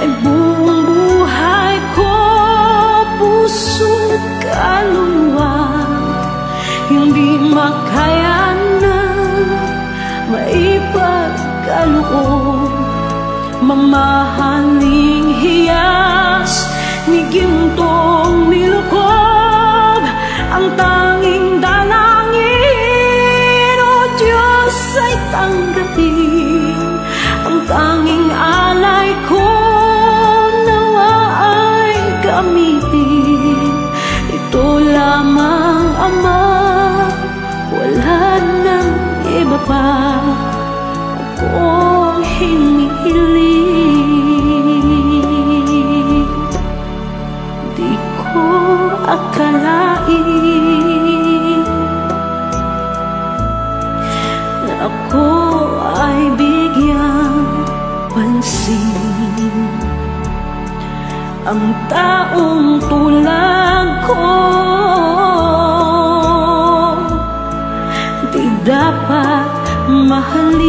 ay buong buhay ko, puso't kaluluwa, hindi makaya na maipagkaloob. Mamahaling hiyas ni gintong nilukob, ang tanging dalangin, o Diyos, ay tanggapin. Ang tanging alay ko, nawa ay gamitin. Ito lamang, Ama, wala nang iba pa akong hinihiling. Di ko akalain na ako ay bigyang pansin. Ang taong tulad ko di dapat mahalin.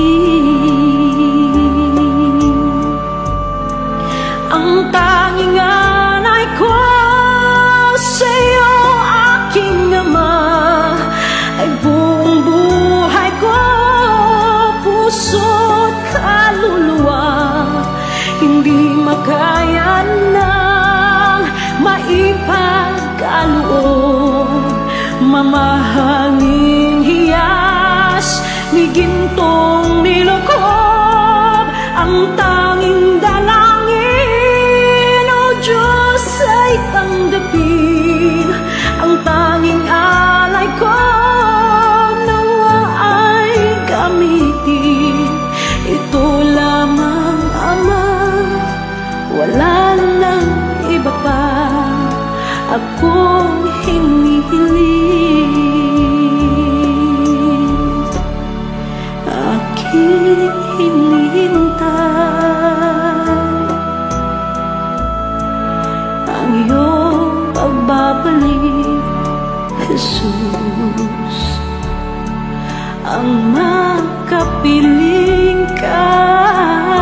Ang tanging alay ko sa'yo, aking Ama, ay buong buhay ko, puso't kaluluwa, hindi makaya nang maipagkaloob. Mamahaling hiyas ni gintong nilukob, ang tanging dalangin, o Diyos, ay tanggapin. Ang tanging alay ko, nawa ay gamitin. Ito lamang, Ama, wala nang iba pa akong hinihiling. Aking hinihintay ang iyong pagbabalik, Jesus. Ang makapiling ka'y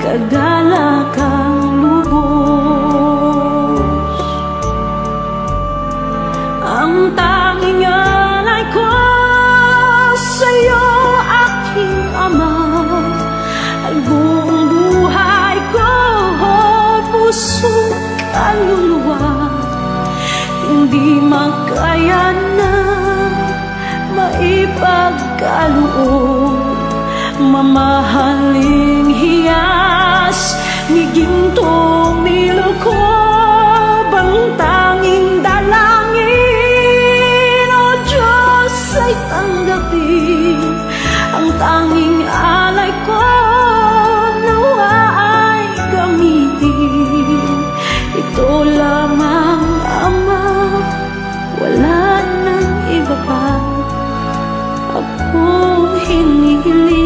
kagalakang lubos. Ang tanging alay ko sa'yo, aking Ama, ay buong buhay ko, puso't kaluluwa, hindi makaya na maipagkaloob. Mamahaling hiyas ni gintong nilukob, ang tanging dalangin, o Diyos, ay tanggapin. Ang tanging alay ko, nawa ay gamitin. Ito lamang, Ama, wala nang iba pa akong hinihiling.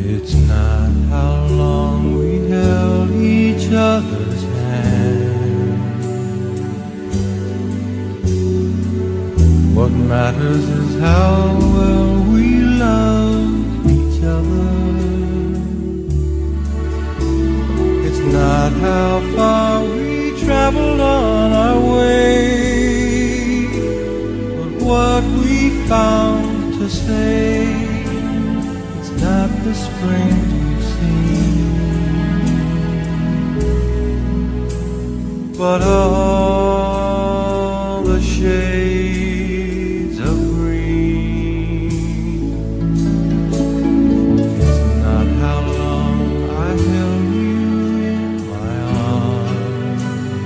It's not how long we held each other's hand. What matters is how well we love each other. It's not how far we traveled on our way, but what we found to say. Not the spring we've seen, but all the shades of green. It's not how long I held you in my arms.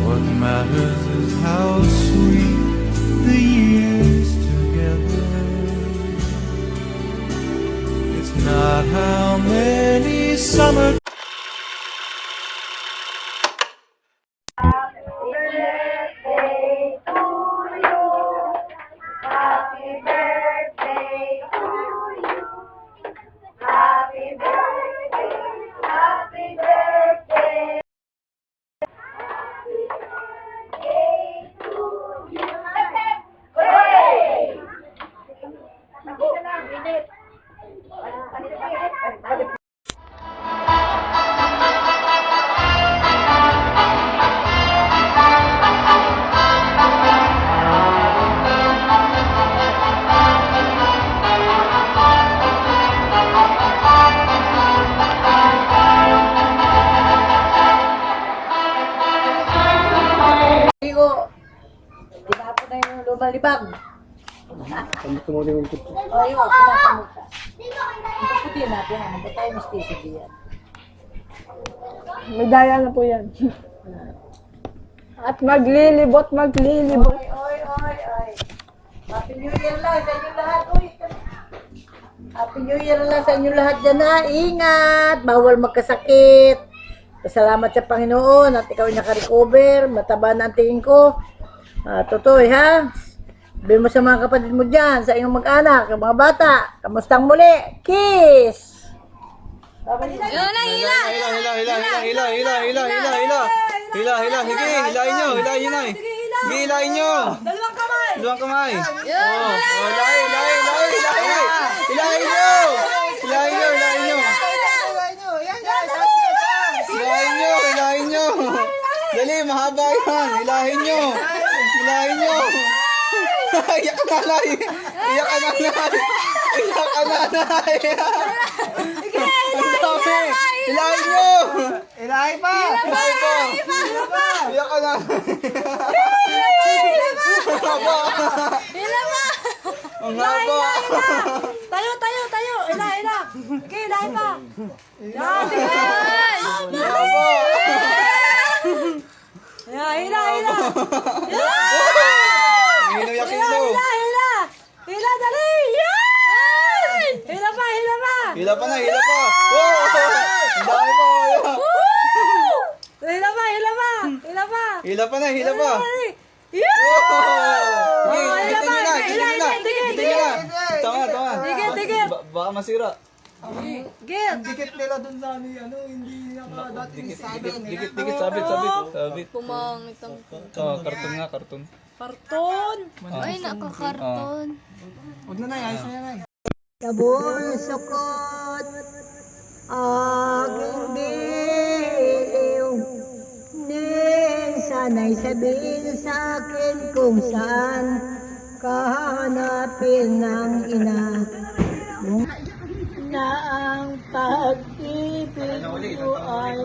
What matters is how sweet the years together. Not how many summers. Tinapon na yung lumalibag. Tumulong ko. O yun, tinapon mo ka. Ipaputin natin, ano ba tayo mistisig yan? May daya na po yan. At maglilibot. Oy. Happy New Year lang sa inyo lahat, oy. Happy New Year lang sa inyo lahat dyan ha. Ingat, bawal magkasakit. Salamat sa Panginoon at ikaw ay naka-recover. Mataba na ang tingin ko. Totoy ha. Sabihin mo sa mga kapatid mo dyan, sa iyong mag-anak, yung mga bata. Kamustang muli. Kiss! Hilahin nyo. Dalawang kamay. Hilahin nyo. Dali, mahaba yan. Hilahin nyo. Iyak ka na, Nay. Ang dami. Hilahin nyo. Hilahin pa. Iyak ka na. Ang haba. Tayo. Ila. Okay, ilahin pa. Yan, Ang haba. Ila. Hila, kilo. Hila, dali. Yan! Hila pa. Hila pa. Oh! Ang dami pa. Hila pa. Hila pa. Yan! Gitin nyo na. Tama. Tigil. Baka masira. Gil. Dikit nila dun sa ano, hindi nakadating Dikit. Sabit. Pumangit ang Karton. Karton. Ay, nakakarton. Huwag na, Nay. Ayos na yan, Nay. Sabon sukot aking diliw. Ning sana'y sabihin sa akin kung saan kahanapin ng ina na ang pag-ibig ko ay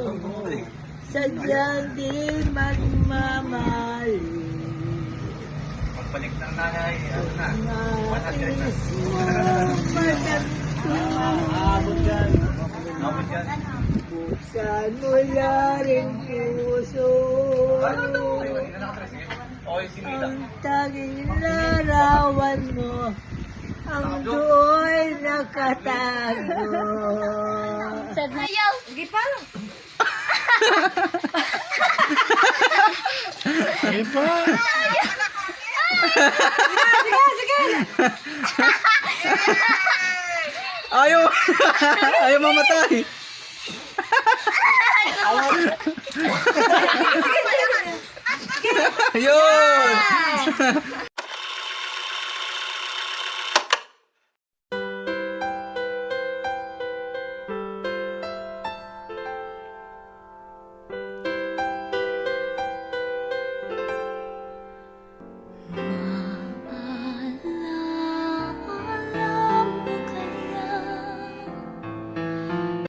sadyang di magmamali. Pagbalik ng nanay, ano na? Nais mo Abot yan. buksan mo na rin puso. Okay Ang tanging larawan mo, ang do'y nakatago. Ayaw! Sige pa! Sige pa. Ayaw. Ayaw mamatay. Ayun.